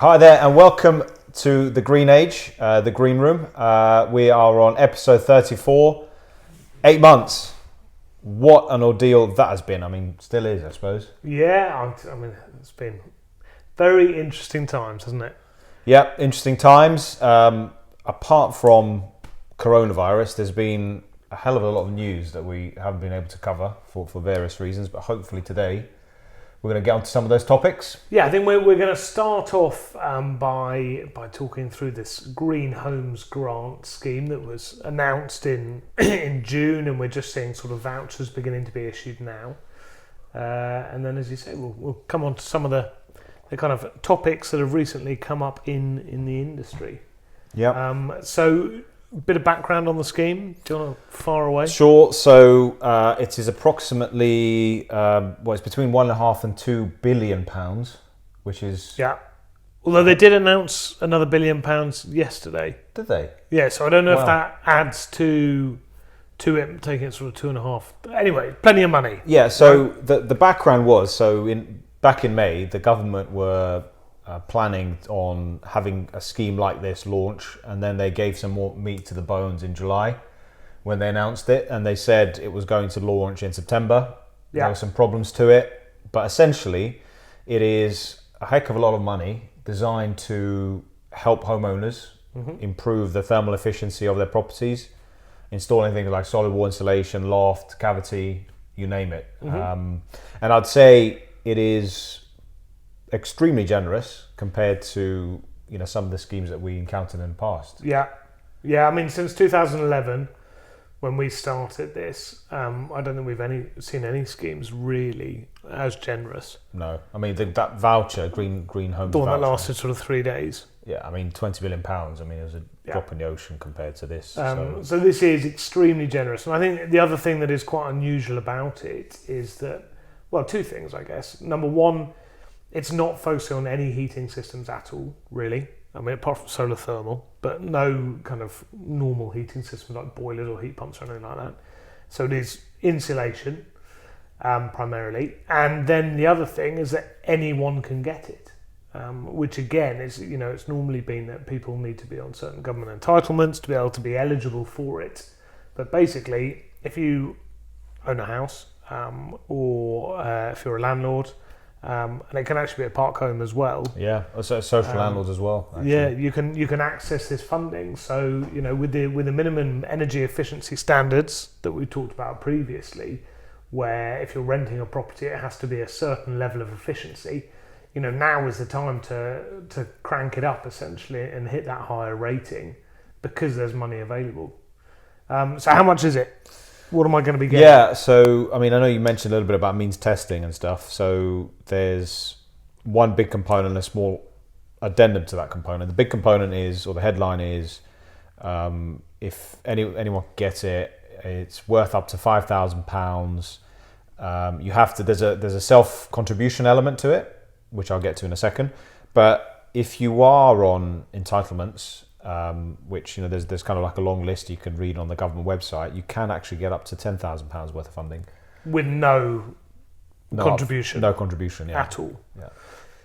Hi there and welcome to the Green Age, the Green Room. We are on episode 34. 8 months. What an ordeal that has been. I mean, still is, I suppose. Yeah, I mean, it's been very interesting times, hasn't it? Yeah, interesting times. Apart from coronavirus, there's been a hell of a lot of news that we haven't been able to cover for various reasons, but hopefully today we're going to get onto some of those topics. Yeah, I think we're going to start off by talking through this Green Homes Grant scheme that was announced in June, and we're just seeing sort of vouchers beginning to be issued now. And then, as you say, we'll come on to some of the kind of topics that have recently come up in the industry. Yeah. So, a bit of background on the scheme. Do you want to fire away? Sure. So it is approximately it's between £1.5 and £2 billion, which is Although they did announce another £1 billion yesterday. Did they? Yeah. So I don't know if that adds to it taking it sort of 2.5. Anyway, plenty of money. Yeah. So the background was back in May, the government were planning on having a scheme like this launch, and then they gave some more meat to the bones in July when they announced it, and they said it was going to launch in September. There were some problems to it, but essentially it is a heck of a lot of money designed to help homeowners improve the thermal efficiency of their properties, installing things like solid wall insulation, loft, cavity, you name it. And I'd say it is extremely generous compared to some of the schemes that we encountered in the past. Yeah. I mean, since 2011, when we started this, I don't think we've seen any schemes really as generous. No, I mean that voucher, Green Homes, the one voucher, that lasted sort of 3 days. Yeah, I mean £20 billion. I mean, it was a drop in the ocean compared to this. So this is extremely generous, and I think the other thing that is quite unusual about it is that, well, two things, I guess. Number one, it's not focusing on any heating systems at all, really. I mean, apart from solar thermal, but no kind of normal heating systems like boilers or heat pumps or anything like that. So it is insulation, primarily. And then the other thing is that anyone can get it, which again is, it's normally been that people need to be on certain government entitlements to be able to be eligible for it. But basically, if you own a house, or if you're a landlord, and it can actually be a park home as well. Yeah, also social landlords as well. Actually. Yeah, you can access this funding. So with the minimum energy efficiency standards that we talked about previously, where if you're renting a property, it has to be a certain level of efficiency. Now is the time to crank it up essentially and hit that higher rating because there's money available. So how much is it? What am I going to be getting? Yeah, so, I mean, I know you mentioned a little bit about means testing and stuff. So there's one big component and a small addendum to that component. The big component is, or the headline is, if anyone gets it, it's worth up to £5,000. You have to, there's a self-contribution element to it, which I'll get to in a second. But if you are on entitlements, which there's kind of like a long list you can read on the government website, you can actually get up to £10,000 worth of funding with no contribution. No contribution, at all. Yeah.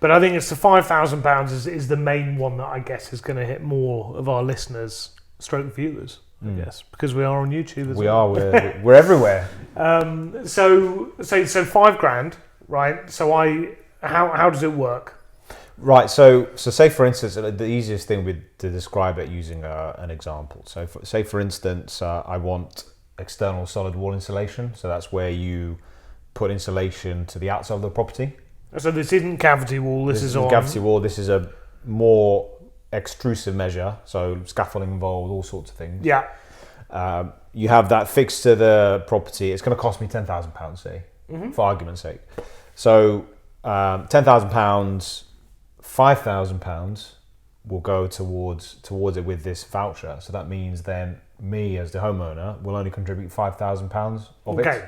But I think it's the £5,000 is the main one that I guess is going to hit more of our listeners, stroke viewers. I guess because we are on YouTube as well. We're everywhere. So £5,000, right? So how does it work? Right, so say for instance, the easiest thing would be to describe it using an example. So say for instance, I want external solid wall insulation. So that's where you put insulation to the outside of the property. So this isn't cavity wall, this is on... cavity wall, this is a more extrusive measure. So scaffolding involved, all sorts of things. Yeah. You have that fixed to the property. It's going to cost me £10,000, say, for argument's sake. So £10,000... £5,000 will go towards it with this voucher. So that means then me as the homeowner will only contribute £5,000 of it.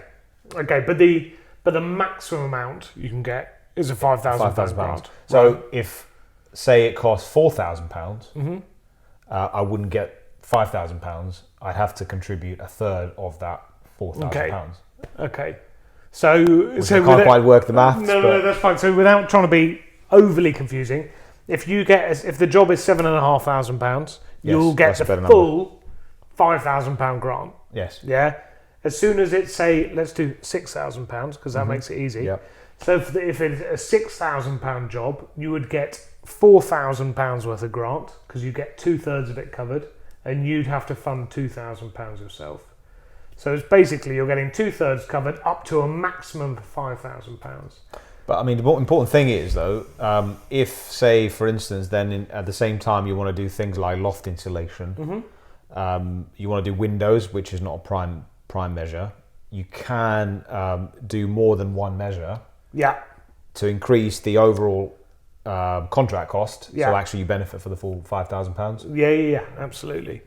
Okay, but the maximum amount you can get is a £5,000 grant. So if say it costs £4,000, I wouldn't get £5,000. I'd have to contribute a third of that £4,000. Okay. So I can't quite work the maths. No, that's fine. So without trying to be overly confusing, if the job is £7,500, you'll get that's a the better full £5,000 grant. Yes. Yeah. As soon as it's, say, let's do £6,000 because that makes it easy. Yep. So if it's a £6,000 job, you would get £4,000 worth of grant because you get 2/3 of it covered, and you'd have to fund £2,000 yourself. So it's basically you're getting 2/3 covered up to a maximum of £5,000. But I mean, the more important thing is though, if say for instance, then at the same time you want to do things like loft insulation, you want to do windows, which is not a prime measure. You can do more than one measure. Yeah. To increase the overall contract cost, Yeah. so actually you benefit for the full £5,000. Yeah, absolutely.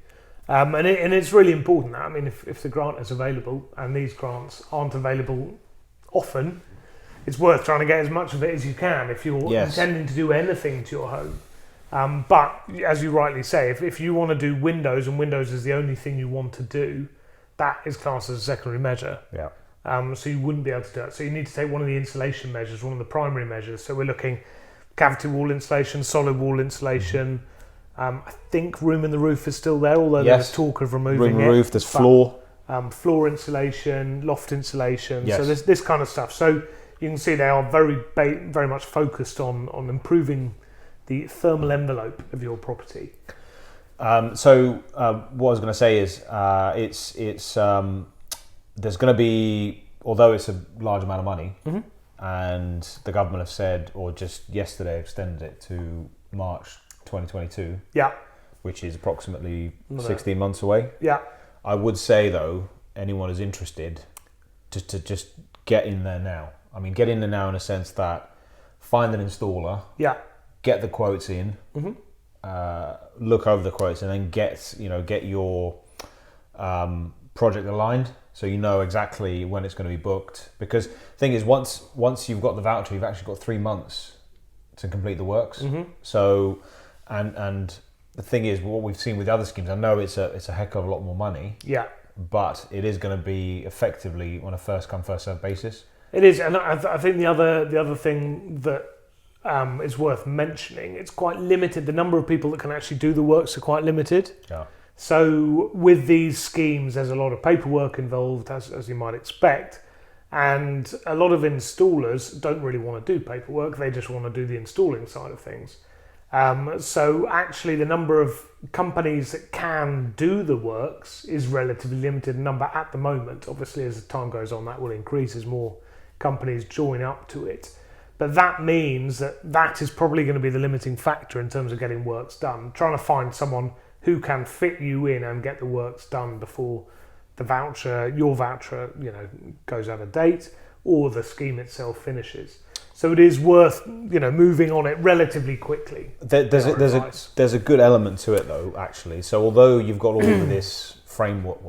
And it's really important that, I mean, if the grant is available, and these grants aren't available often, it's worth trying to get as much of it as you can if you're intending to do anything to your home. But as you rightly say, if you want to do windows, and windows is the only thing you want to do, that is classed as a secondary measure. Yeah. So you wouldn't be able to do it. So you need to take one of the insulation measures, one of the primary measures. So we're looking cavity wall insulation, solid wall insulation. I think room in the roof is still there, although there's talk of removing room in the it. roof, there's floor. Floor insulation, loft insulation. Yes. So there's this kind of stuff. So you can see they are very much focused on improving the thermal envelope of your property. So what I was going to say is there's going to be, although it's a large amount of money, and the government have said, or just yesterday extended it to March 2022, which is approximately 16 months away. Yeah. I would say though, anyone who's interested, to just get in there now. I mean, get in there now in a sense that find an installer, get the quotes in, look over the quotes, and then get your project aligned, so you know exactly when it's going to be booked. Because the thing is, once you've got the voucher, you've actually got 3 months to complete the works. So, and the thing is, what we've seen with the other schemes, I know it's a heck of a lot more money. Yeah. But it is going to be effectively on a first come first served basis. It is, and I think the other thing that is worth mentioning, it's quite limited. The number of people that can actually do the works are quite limited. Yeah. So with these schemes, there's a lot of paperwork involved, as you might expect, and a lot of installers don't really want to do paperwork. They just want to do the installing side of things. So actually, the number of companies that can do the works is relatively limited number at the moment. Obviously, as time goes on, that will increase as more companies join up to it. But that means that is probably going to be the limiting factor in terms of getting works done. Trying to find someone who can fit you in and get the works done before your voucher, goes out of date, or the scheme itself finishes. So it is worth, moving on it relatively quickly. There's a good element to it though, actually. So although you've got all of this framework,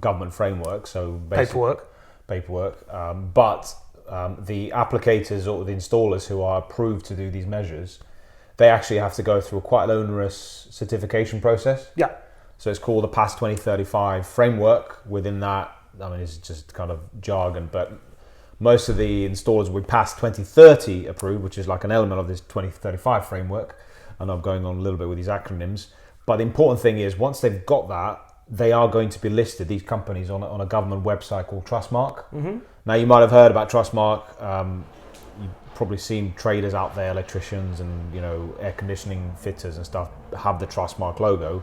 government framework, so paperwork, but the applicators or the installers who are approved to do these measures, they actually have to go through a quite onerous certification process. Yeah. So it's called the PAS 2035 framework. Within that, I mean, it's just kind of jargon, but most of the installers will be PAS 2030 approved, which is like an element of this 2035 framework. And I'm going on a little bit with these acronyms. But the important thing is, once they've got that, they are going to be listed, these companies, on a government website called Trustmark. Now, you might have heard about Trustmark. You've probably seen traders out there, electricians and air conditioning fitters and stuff, have the Trustmark logo.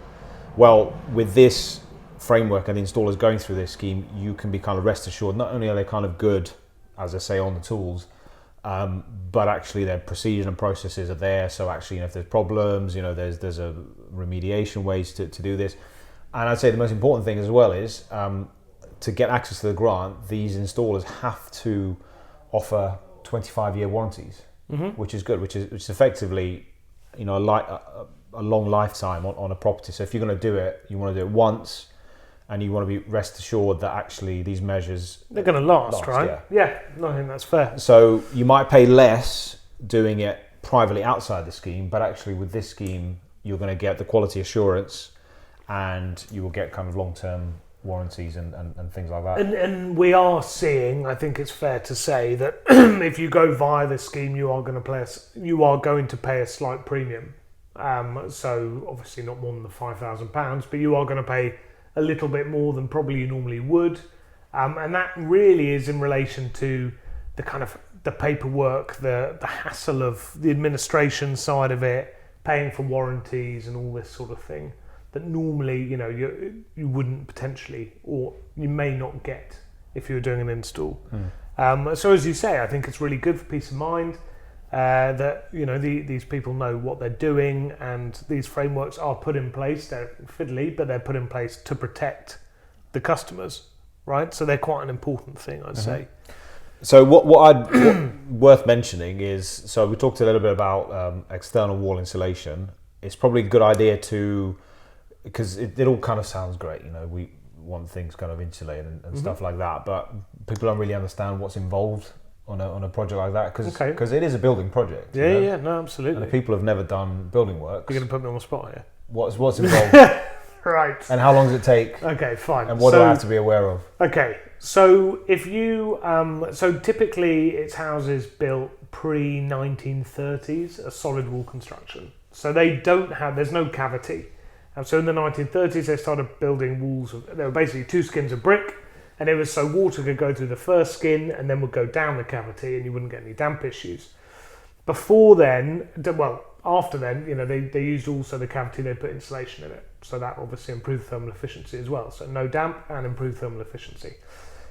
Well, with this framework and the installers going through this scheme, you can be kind of rest assured, not only are they kind of good, as I say, on the tools, but actually their procedures and processes are there. So actually, if there's problems, there's a remediation ways to do this. And I'd say the most important thing as well is to get access to the grant, these installers have to offer 25-year warranties, which is good, which is effectively, a long lifetime on a property. So if you're going to do it, you want to do it once, and you want to be rest assured that actually these measures, they're going to last, right? Yeah, no, I think that's fair. So you might pay less doing it privately outside the scheme, but actually with this scheme, you're going to get the quality assurance, and you will get kind of long-term warranties and things like that. And we are seeing, I think it's fair to say that if you go via this scheme, you are going to pay a slight premium. So obviously not more than the £5,000, but you are going to pay a little bit more than probably you normally would. And that really is in relation to the kind of the paperwork, the hassle of the administration side of it, paying for warranties and all this sort of thing that normally, you wouldn't potentially, or you may not get if you were doing an install. So as you say, I think it's really good for peace of mind that these people know what they're doing, and these frameworks are put in place. They're fiddly, but they're put in place to protect the customers, right? So they're quite an important thing, I'd say. So what worth mentioning is, so we talked a little bit about external wall insulation. It's probably a good idea to, because it all kind of sounds great, we want things kind of insulated and stuff like that, but people don't really understand what's involved on a project like that, because it is a building project. Yeah, no, absolutely. And if people have never done building work, you're going to put me on the spot here. What's involved? Right. And how long does it take? Okay, fine. And what do I have to be aware of? Okay, so if you, so typically it's houses built pre-1930s, a solid wall construction. So they don't have, there's no cavity. And so in the 1930s they started building walls, there were basically two skins of brick, and it was so water could go through the first skin and then would go down the cavity and you wouldn't get any damp issues. Before then, after then, they used also the cavity, they put insulation in it. So that obviously improved thermal efficiency as well. So no damp and improved thermal efficiency.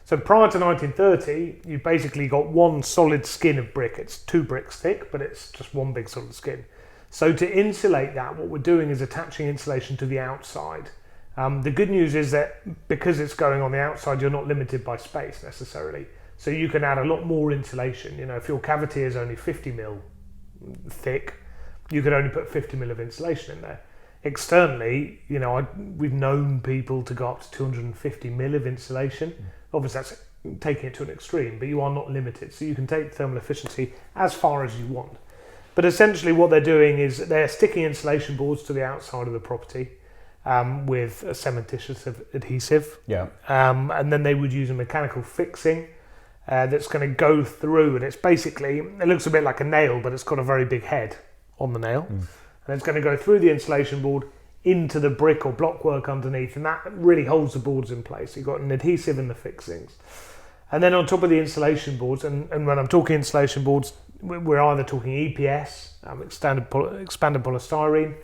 So prior to 1930, you basically got one solid skin of brick. It's 2 bricks thick, but it's just one big solid skin. So to insulate that, what we're doing is attaching insulation to the outside. The good news is that because it's going on the outside, you're not limited by space necessarily. So you can add a lot more insulation. If your cavity is only 50 mil thick, you could only put 50 mil of insulation in there. Externally, we've known people to go up to 250 mil of insulation. Obviously, that's taking it to an extreme, but you are not limited. So you can take thermal efficiency as far as you want. But essentially what they're doing is they're sticking insulation boards to the outside of the property with a cementitious adhesive. Yeah. And then they would use a mechanical fixing that's going to go through, and it's basically, it looks a bit like a nail, but it's got a very big head on the nail. And it's going to go through the insulation board into the brick or block work underneath, and that really holds the boards in place. You've got an adhesive in the fixings. And then on top of the insulation boards, and when I'm talking insulation boards, we're either talking EPS, expanded polystyrene,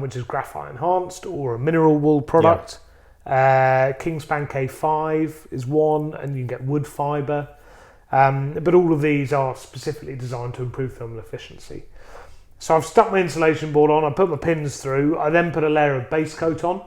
which is graphite enhanced, or a mineral wool product. Kingspan K5 is one, and you can get wood fibre. But all of these are specifically designed to improve thermal efficiency. So I've stuck my insulation board on, I put my pins through, I then put a layer of base coat on.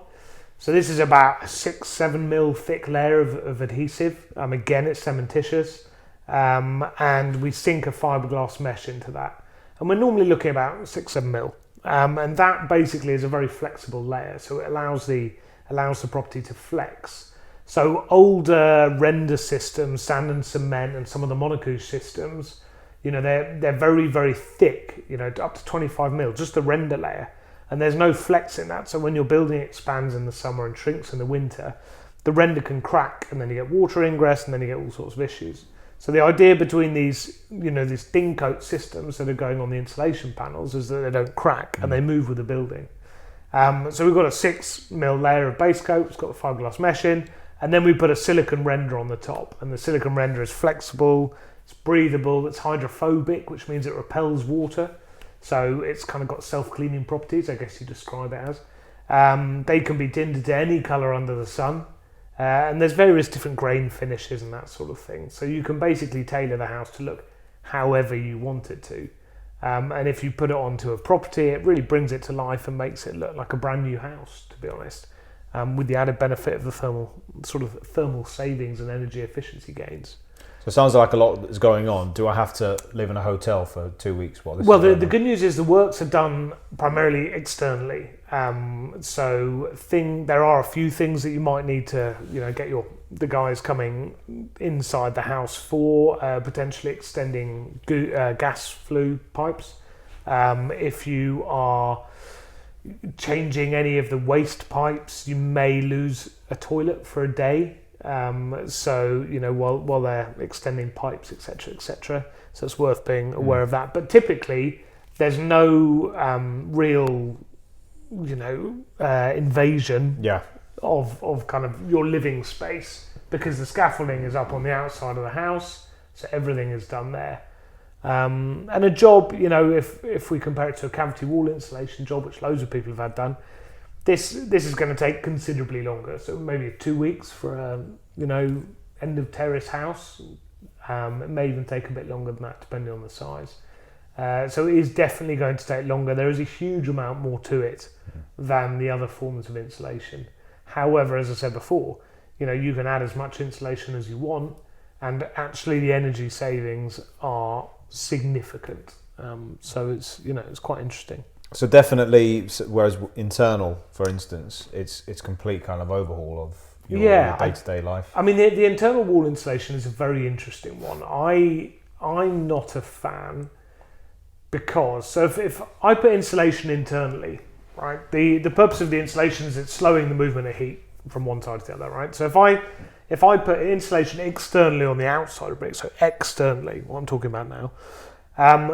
So this is about a 6-7 mil thick layer of adhesive. Again, it's cementitious. And we sink a fiberglass mesh into that. And we're normally looking about 6-7 mil. And that basically is a very flexible layer. So it allows the property to flex. So older render systems, sand and cement, and some of the monocouche systems, they're very, very thick, up to 25 mil, just the render layer. And there's no flex in that. So when your building expands in the summer and shrinks in the winter, the render can crack, and then you get water ingress, and then you get all sorts of issues. So the idea between these, these ding coat systems that are going on the insulation panels is that they don't crack and they move with the building. So we've got a 6 mil layer of base coat, it's got the fiberglass mesh in, and then we put a silicone render on the top. And the silicone render is flexible, it's breathable, it's hydrophobic, which means it repels water. So it's kind of got self-cleaning properties, I guess you describe it as. They can be tinted to any colour under the sun. And there's various different grain finishes and that sort of thing. So you can basically tailor the house to look however you want it to. And if you put it onto a property, it really brings it to life and makes it look like a brand new house, to be honest. With the added benefit of the thermal savings and energy efficiency gains. So it sounds like a lot is going on. Do I have to live in a hotel for 2 weeks while this? Well, the good news is the works are done primarily externally. So there are a few things that you might need to, get the guys coming inside the house for, potentially extending gas flue pipes. If you are, changing any of the waste pipes. You may lose a toilet for a day. So, while they're extending pipes, etc. So it's worth being aware of that. But typically, there's no real, invasion of kind of your living space, because the scaffolding is up on the outside of the house, so everything is done there. And a job, if we compare it to a cavity wall insulation job, which loads of people have had done, this is going to take considerably longer. So maybe 2 weeks for a end of terrace house. It may even take a bit longer than that, depending on the size. So it is definitely going to take longer. There is a huge amount more to it than the other forms of insulation. However, as I said before, you can add as much insulation as you want, and actually the energy savings are significant. So it's quite interesting. So definitely, whereas internal, for instance, it's complete kind of overhaul of your day-to-day life. I mean, the internal wall insulation is a very interesting one. I'm not a fan, because if I put insulation internally, right, the purpose of the insulation is it's slowing the movement of heat from one side to the other, right? So if I put insulation externally on the outside of brick, so externally, what I'm talking about now,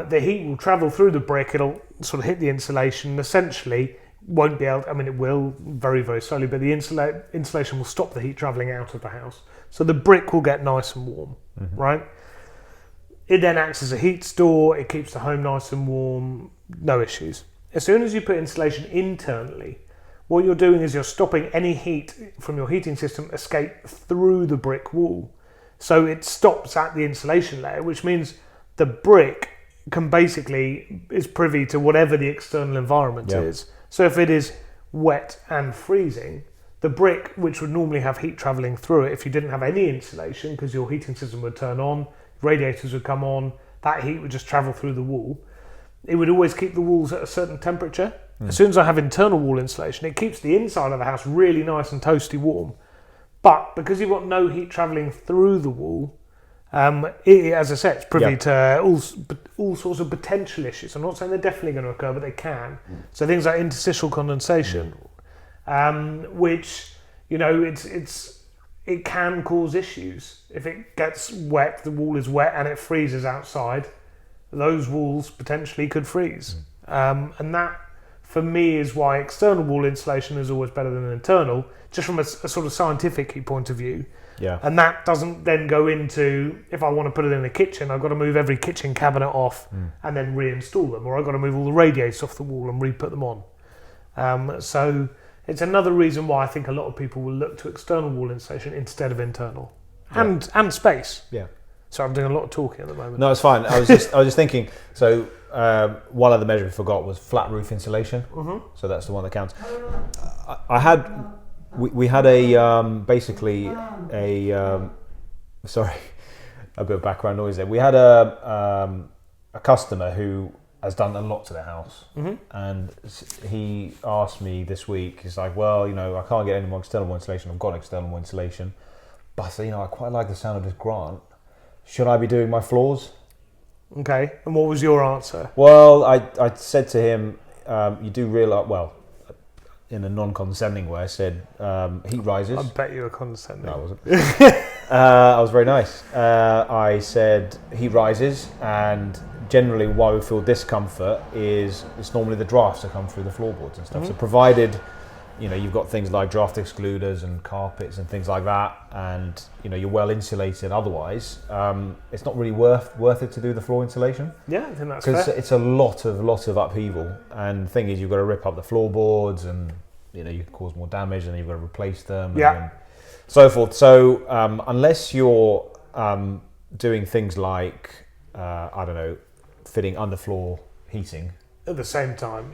the heat will travel through the brick, it'll sort of hit the insulation, and essentially won't be able, it will very, very slowly, but the insulation will stop the heat travelling out of the house. So the brick will get nice and warm, right? It then acts as a heat store, it keeps the home nice and warm, no issues. As soon as you put insulation internally, what you're doing is you're stopping any heat from your heating system escape through the brick wall. So it stops at the insulation layer, which means the brick is privy to whatever the external environment is. So if it is wet and freezing, the brick, which would normally have heat travelling through it, if you didn't have any insulation, because your heating system would turn on, radiators would come on, that heat would just travel through the wall. It would always keep the walls at a certain temperature. As soon as I have internal wall insulation, it keeps the inside of the house really nice and toasty warm. But because you've got no heat travelling through the wall, as I said, it's privy to all sorts of potential issues. I'm not saying they're definitely going to occur, but they can. So things like interstitial condensation, which, it can cause issues. If it gets wet, the wall is wet and it freezes outside, those walls potentially could freeze. And that, for me, is why external wall insulation is always better than internal, just from a sort of scientific point of view. Yeah. And that doesn't then go into, if I want to put it in the kitchen, I've got to move every kitchen cabinet off and then reinstall them, or I've got to move all the radiators off the wall and re-put them on. So it's another reason why I think a lot of people will look to external wall insulation instead of internal. And space. Yeah. So I'm doing a lot of talking at the moment. No, it's fine. I was just thinking. So one other measure we forgot was flat roof insulation. So that's the one that counts. We had basically a sorry, a bit of background noise there. We had a customer who has done a lot to their house, and he asked me this week. He's like, "Well, I can't get any more external insulation. I've got external insulation, but I said, I quite like the sound of this grant. Should I be doing my floors?" Okay, and what was your answer? Well, I said to him, you do realise, well, in a non-condescending way, I said, heat rises. I bet you were condescending. No, I wasn't. I was very nice. I said, heat rises, and generally why we feel discomfort is it's normally the drafts that come through the floorboards and stuff. So provided you've got things like draft excluders and carpets and things like that, and you're well insulated otherwise, it's not really worth it to do the floor insulation. Yeah, I think that's fair. Because it's a lot of upheaval, and the thing is, you've got to rip up the floorboards, and you can cause more damage, and you've got to replace them, and so forth. So unless you're doing things like fitting underfloor heating at the same time,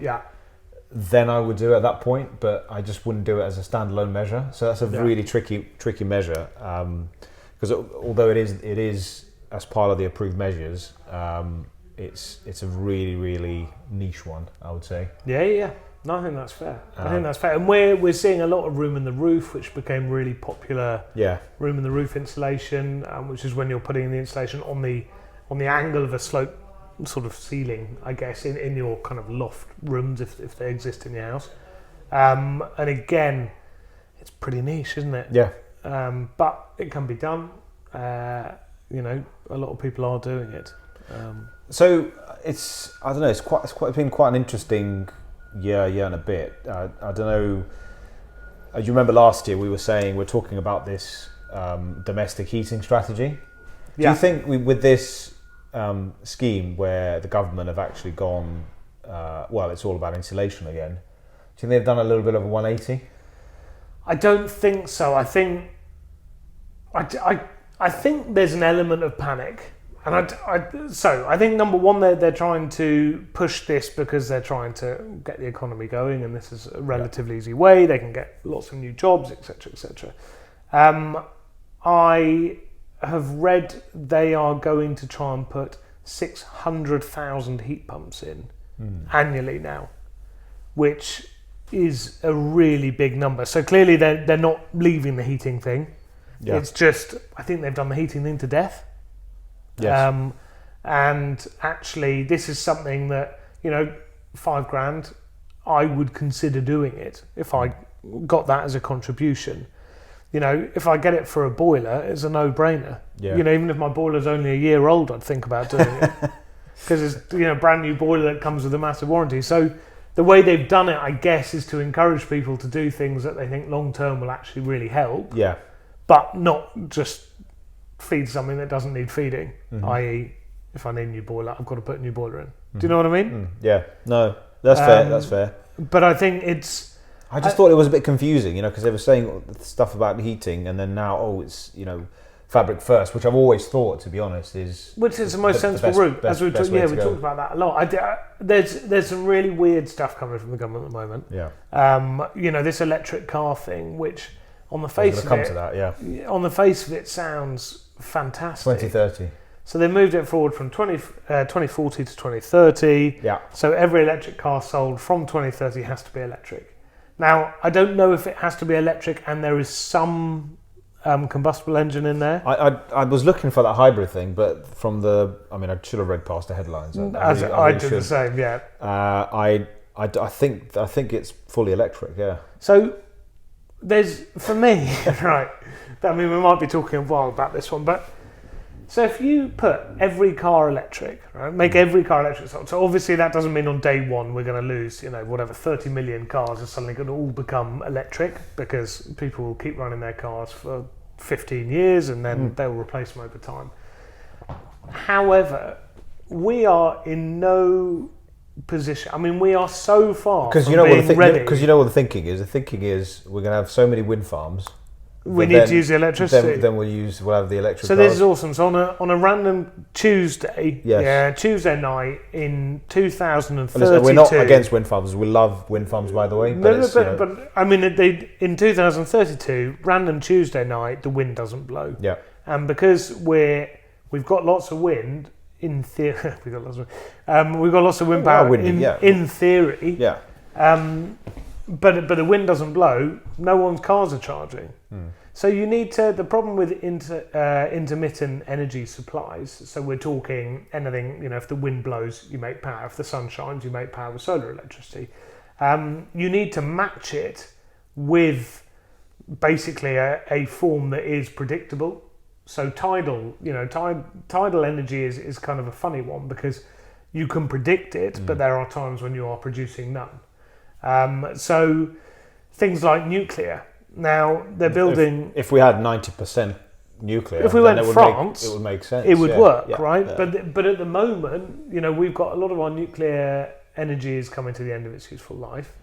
then I would do it at that point, but I just wouldn't do it as a standalone measure. So that's a really tricky measure, because although it is as part of the approved measures, it's a really, really niche one, I would say. Yeah. No, I think that's fair. And we're seeing a lot of room in the roof, which became really popular. Yeah. Room in the roof insulation, which is when you're putting the insulation on the angle of a slope sort of ceiling, I guess, in your kind of loft rooms if they exist in your house. And again, it's pretty niche, isn't it? Yeah. But it can be done. A lot of people are doing it. So I don't know. It's been quite an interesting year and a bit. I don't know. Do you remember last year we're talking about this domestic heating strategy? Do you think with this scheme where the government have actually gone, it's all about insulation again? Do you think they've done a little bit of a 180? I don't think so. I think there's an element of panic, and I think number one they're trying to push this because they're trying to get the economy going, and this is a relatively easy way. They can get lots of new jobs, etc., etc. I have read they are going to try and put 600,000 heat pumps in annually now, which is a really big number. So clearly they're not leaving the heating thing. Yeah. It's just, I think they've done the heating thing to death. Yes. And actually this is something that, $5,000, I would consider doing it if I got that as a contribution. If I get it for a boiler, it's a no-brainer. Yeah. Even if my boiler's only a year old, I'd think about doing it. Because it's a brand new boiler that comes with a massive warranty. So the way they've done it, I guess, is to encourage people to do things that they think long-term will actually really help. Yeah. But not just feed something that doesn't need feeding. I.e., if I need a new boiler, I've got to put a new boiler in. Do you know what I mean? Yeah. No, that's fair. That's fair. But I think it's... I just thought it was a bit confusing, because they were saying stuff about heating, and then now, it's fabric first, which I've always thought, to be honest, is which is the most sensible route. As we talked about that a lot. There's some really weird stuff coming from the government at the moment. Yeah. This electric car thing, which on the face of it, on the face of it, sounds fantastic. 2030. So they moved it forward from 2040 to 2030. Yeah. So every electric car sold from 2030 has to be electric. Now, I don't know if it has to be electric and there is some combustible engine in there. I was looking for that hybrid thing, but I should have read past the headlines. I did the same, yeah. I think it's fully electric, yeah. So there's, for me, right, we might be talking a while about this one, but so if you put every car electric, right, make every car electric, so obviously that doesn't mean on day one we're going to lose, 30 million cars are suddenly going to all become electric because people will keep running their cars for 15 years and then they'll replace them over time. However, we are in no position. We are so far from being ready. Because you know what the thinking is? The thinking is we're going to have so many wind farms. We need to use the electricity. Then we'll have the electric So cars. this is awesome. So on a random Tuesday, Tuesday night in 2032. Listen, we're not against wind farms. We love wind farms, by the way. But in 2032, random Tuesday night, the wind doesn't blow. Yeah. And because we've got lots of wind in theory, we've got lots of wind power in theory. Yeah. But the wind doesn't blow, no one's cars are charging. So you need to, the problem with intermittent energy supplies, so we're talking anything, if the wind blows, you make power. If the sun shines, you make power with solar electricity. You need to match it with basically a form that is predictable. So tidal energy is kind of a funny one because you can predict it, but there are times when you are producing none. So things like nuclear. Now they're building. If we had 90% nuclear, if we went France, it would make sense. It would work, right? Yeah. But at the moment, we've got a lot of our nuclear energy is coming to the end of its useful life,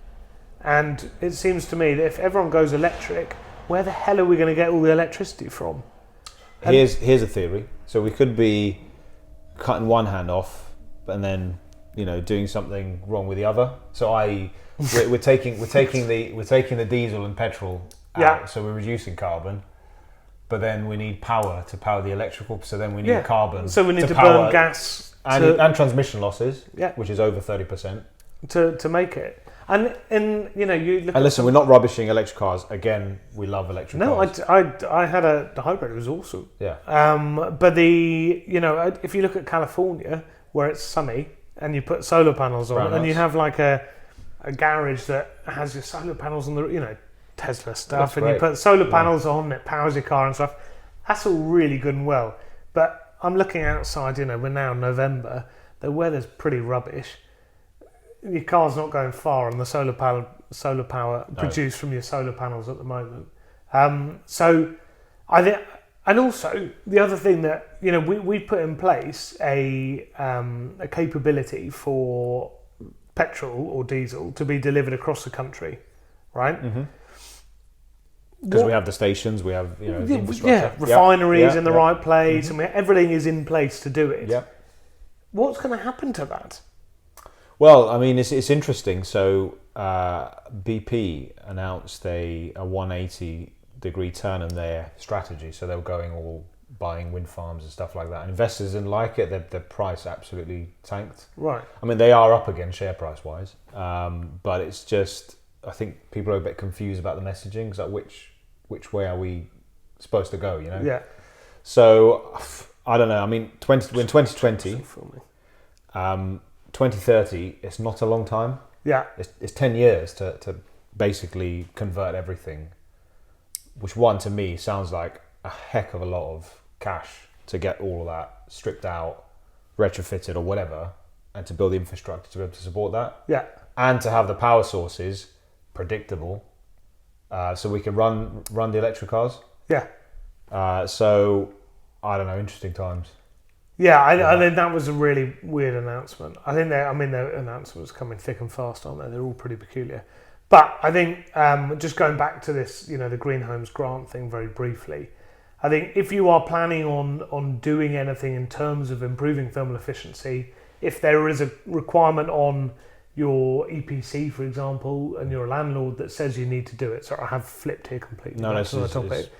and it seems to me that if everyone goes electric, where the hell are we going to get all the electricity from? Here's a theory. So we could be cutting one hand off, and then doing something wrong with the other. So we're taking the diesel and petrol out, so we're reducing carbon, but then we need power to power the electrical. So then we need carbon. So we need to burn gas and transmission losses, which is over 30% to make it. And you look. And listen, we're not rubbishing electric cars. Again, we love electric cars. No, I had the hybrid. It was awesome. Yeah. But if you look at California, where it's sunny and you put solar panels on, and you have like a garage that has your solar panels on the, Tesla stuff, That's and great. you put solar panels on, it powers your car and stuff. That's all really good and well. But I'm looking outside, we're now in November, the weather's pretty rubbish. Your car's not going far on the solar power produced from your solar panels at the moment. So I think, and also the other thing that, we put in place a capability for petrol or diesel to be delivered across the country, right? Mm-hmm. Because we have the stations, we have the infrastructure, refineries in the right place, and everything is in place to do it. Yep. What's going to happen to that? Well, I mean, it's interesting. So BP announced a 180-degree turn in their strategy. So they were going all buying wind farms and stuff like that. And investors didn't like it. The price absolutely tanked. Right. I mean, they are up again share price-wise, but it's just, I think people are a bit confused about the messaging. It's like, which way are we supposed to go, Yeah. So, I don't know. I mean, in 2020, 2030, it's not a long time. Yeah. It's 10 years to basically convert everything, which to me sounds like a heck of a lot of cash to get all of that stripped out, retrofitted or whatever, and to build the infrastructure to be able to support that. Yeah. And to have the power sources predictable, so we can run the electric cars. Yeah. So, I don't know, interesting times. Yeah, I think that was a really weird announcement. I think their announcements coming thick and fast, aren't they? They're all pretty peculiar. But I think just going back to this, the Green Homes grant thing very briefly, I think if you are planning on doing anything in terms of improving thermal efficiency, if there is a requirement on your EPC, for example, and you're a landlord that says you need to do it, so I have flipped here completely on the topic.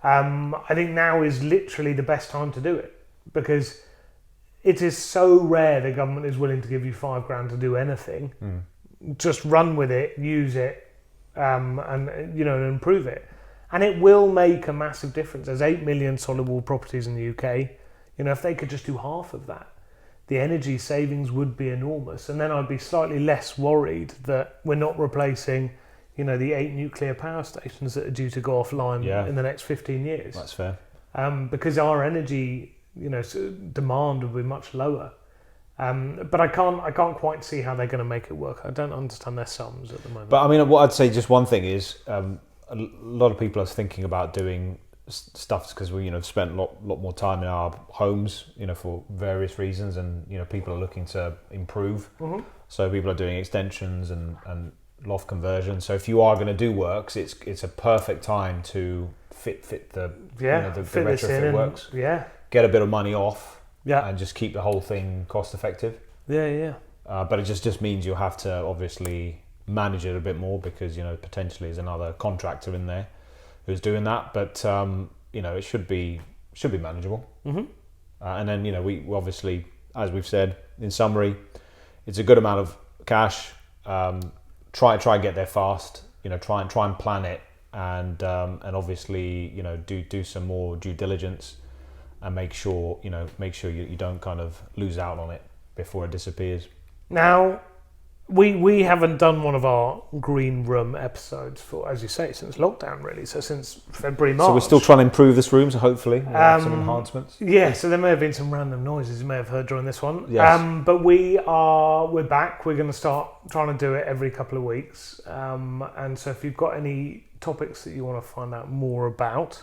I think now is literally the best time to do it, because it is so rare the government is willing to give you $5,000 to do anything. Just run with it, use it, and improve it, and it will make a massive difference. There's 8 million solid wall properties in the UK. If they could just do half of that, the energy savings would be enormous, and then I'd be slightly less worried that we're not replacing, the 8 nuclear power stations that are due to go offline in the next 15 years. That's fair. Because our energy, demand will be much lower. But I can't quite see how they're going to make it work. I don't understand their sums at the moment. But I mean, what I'd say, just one thing is, a lot of people are thinking about doing stuff because we spent a lot more time in our homes, for various reasons, and people are looking to improve. Mm-hmm. So people are doing extensions and loft conversions. So if you are going to do works, it's a perfect time to fit the retrofit works. Get a bit of money off. And just keep the whole thing cost effective. But it just means you'll have to obviously manage it a bit more because potentially there's another contractor in there who's doing that. But it should be manageable. Mm-hmm. And then we obviously, as we've said in summary, it's a good amount of cash. Try and get there fast. Try and plan it, and obviously do some more due diligence. And make sure you don't kind of lose out on it before it disappears. Now, we haven't done one of our green room episodes for, as you say, since lockdown really. So since February, March. So we're still trying to improve this room. So hopefully we'll have some enhancements. Yeah. So there may have been some random noises you may have heard during this one. Yes. But we're back. We're going to start trying to do it every couple of weeks. And so if you've got any topics that you want to find out more about,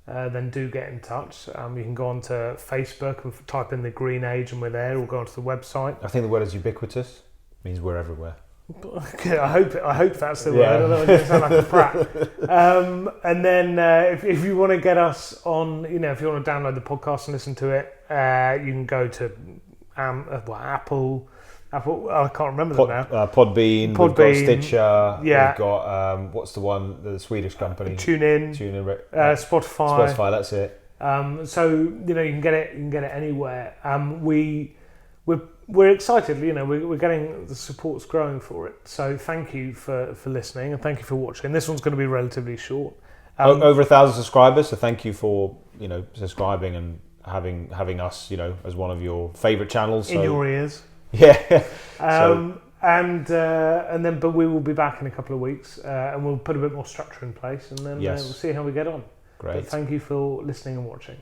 then do get in touch. You can go onto Facebook and type in the Green Age and we're there, or go onto the website. I think the word is ubiquitous. It means we're everywhere. Okay, I hope that's the word, otherwise it sound like a prat. And then if you want to get us on, if you want to download the podcast and listen to it, you can go to Apple, I can't remember them now. Podbean, we've got Stitcher, we've got, what's the one, the Swedish company? TuneIn, Spotify, that's it. So, you can get it anywhere. We're excited, we're getting, the support's growing for it. So thank you for listening, and thank you for watching. This one's going to be relatively short. Over 1,000 subscribers, so thank you for, subscribing and having us, as one of your favourite channels. In your ears. Yeah. But we will be back in a couple of weeks, and we'll put a bit more structure in place, and then Yes. we'll see how we get on. Great. But thank you for listening and watching.